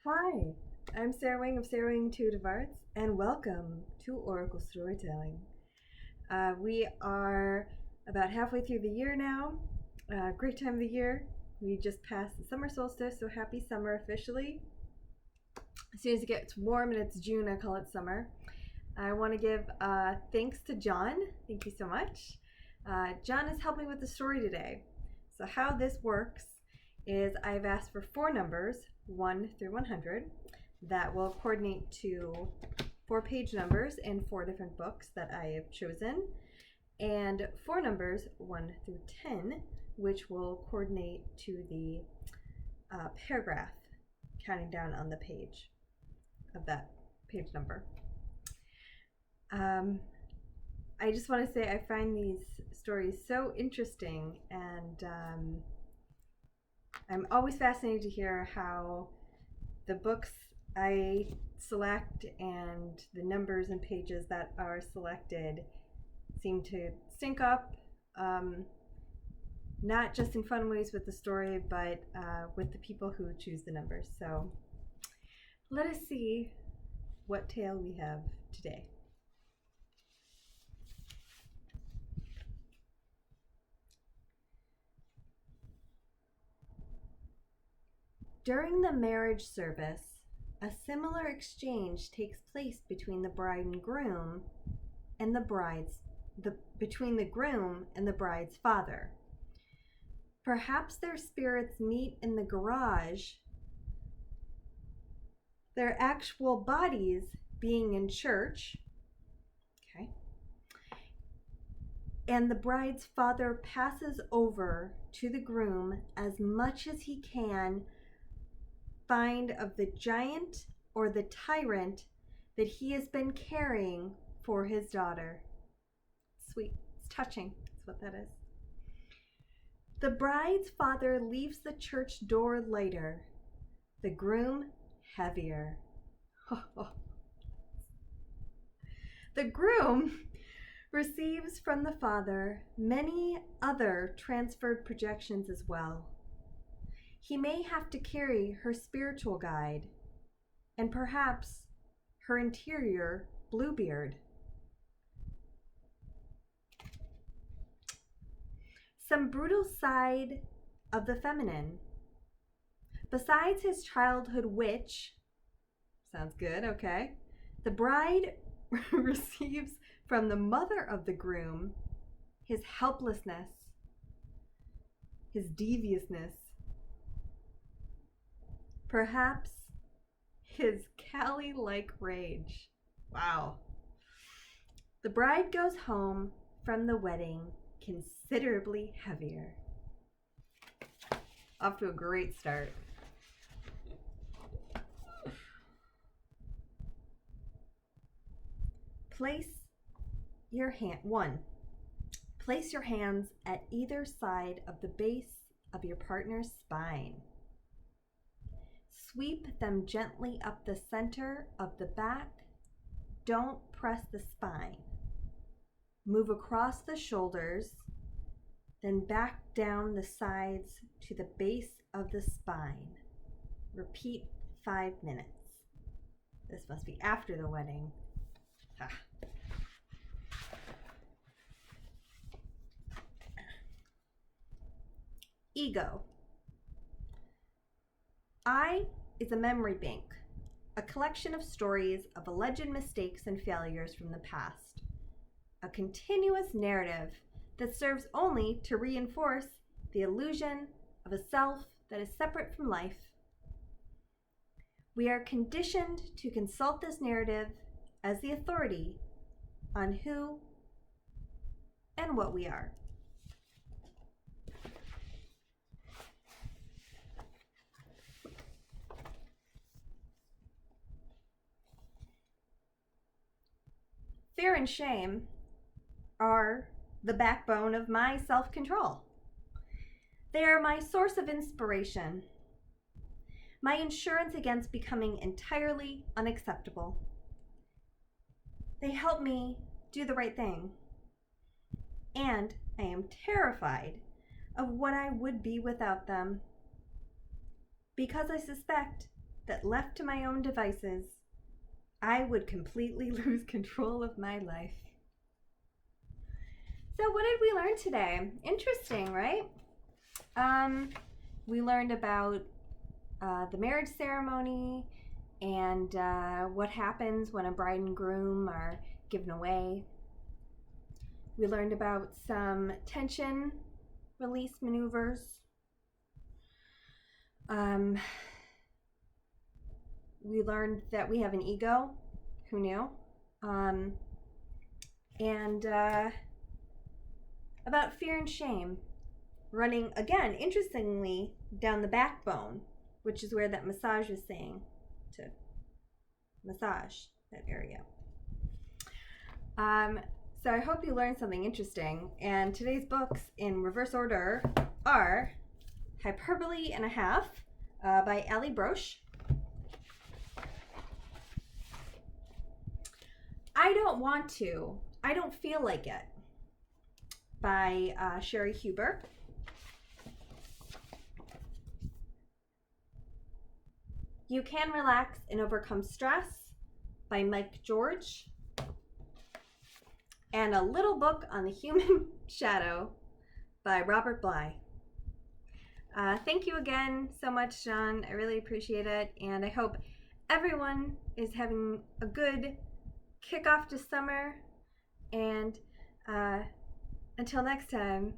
Hi, I'm Sarah Wing of Sarah Wing Intuitive Arts, and welcome to Oracle Storytelling. We are about halfway through the year now. Great time of the year. We just passed the summer solstice, so happy summer officially. As soon as it gets warm and it's June, I call it summer. I want to give thanks to John. Thank you so much. John is helping with the story today. So how this works is I've asked for 4 numbers, 1 through 100, that will coordinate to 4 page numbers in 4 different books that I have chosen, and 4 numbers, 1 through 10, which will coordinate to the paragraph counting down on the page of that page number. I just want to say I find these stories so interesting, and I'm always fascinated to hear how the books I select and the numbers and pages that are selected seem to sync up, not just in fun ways with the story, but with the people who choose the numbers. So let us see what tale we have today. During the marriage service, a similar exchange takes place between the bride and groom and between the groom and the bride's father. Perhaps their spirits meet in the garage, their actual bodies being in church. Okay. And the bride's father passes over to the groom as much as he can find of the giant or the tyrant that he has been carrying for his daughter. Sweet. It's touching. That's what that is. The bride's father leaves the church door lighter, the groom heavier. The groom receives from the father many other transferred projections as well. He may have to carry her spiritual guide and perhaps her interior Bluebeard. Some brutal side of the feminine. Besides his childhood witch, sounds good, okay, the bride receives from the mother of the groom his helplessness, his deviousness, perhaps his Callie-like rage. Wow. The bride goes home from the wedding considerably heavier. Off to a great start. Place your hands at either side of the base of your partner's spine. Sweep them gently up the center of the back. Don't press the spine. Move across the shoulders, then back down the sides to the base of the spine. Repeat 5 minutes. This must be after the wedding. Ego. I is a memory bank, a collection of stories of alleged mistakes and failures from the past, a continuous narrative that serves only to reinforce the illusion of a self that is separate from life. We are conditioned to consult this narrative as the authority on who and what we are. Fear and shame are the backbone of my self-control. They are my source of inspiration, my insurance against becoming entirely unacceptable. They help me do the right thing, and I am terrified of what I would be without them, because I suspect that left to my own devices, I would completely lose control of my life. So what did we learn today? Interesting, right? We learned about the marriage ceremony and what happens when a bride and groom are given away. We learned about some tension release maneuvers. We learned that we have an ego. Who knew? And about fear and shame running, again, interestingly, down the backbone, which is where that massage is saying to massage that area. So I hope you learned something interesting. And today's books in reverse order are Hyperbole and a Half by Ali Broche. I Don't Feel Like It by Sherry Huber. You Can Relax and Overcome Stress by Mike George. And A Little Book on the Human Shadow by Robert Bly. Thank you again so much, John. I really appreciate it. And I hope everyone is having a good kickoff to summer. And until next time,